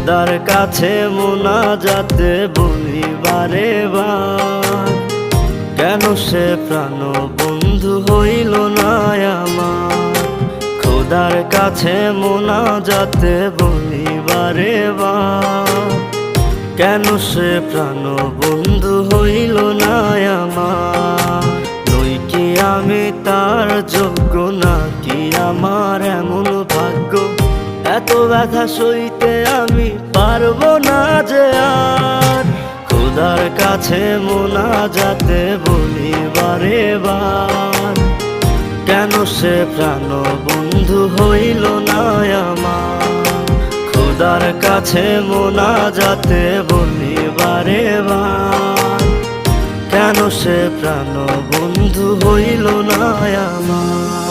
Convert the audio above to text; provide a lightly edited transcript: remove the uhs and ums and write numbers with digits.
খোদার কাছে মোনাজাতে বলি বারে বার, কেন সে প্রাণ বন্ধু হইল না আমার। খোদার কাছে মোনাজাতে বলি বারে বার, কেন সে প্রাণ বন্ধু হইল না আমার। নই কি আমি তার যোগ্য, নাকি আমার এমন ভাগ্য, এত ব্যথা সইতে আমি পারবো না যে আর। খোদার কাছে মোনাজাতে বলি বারে বার, কেন সে প্রাণ বন্ধু হইল না আমার। খোদার কাছে মোনাজাতে বলি বারে বার, কেন সে প্রাণ বন্ধু হইল না আমার।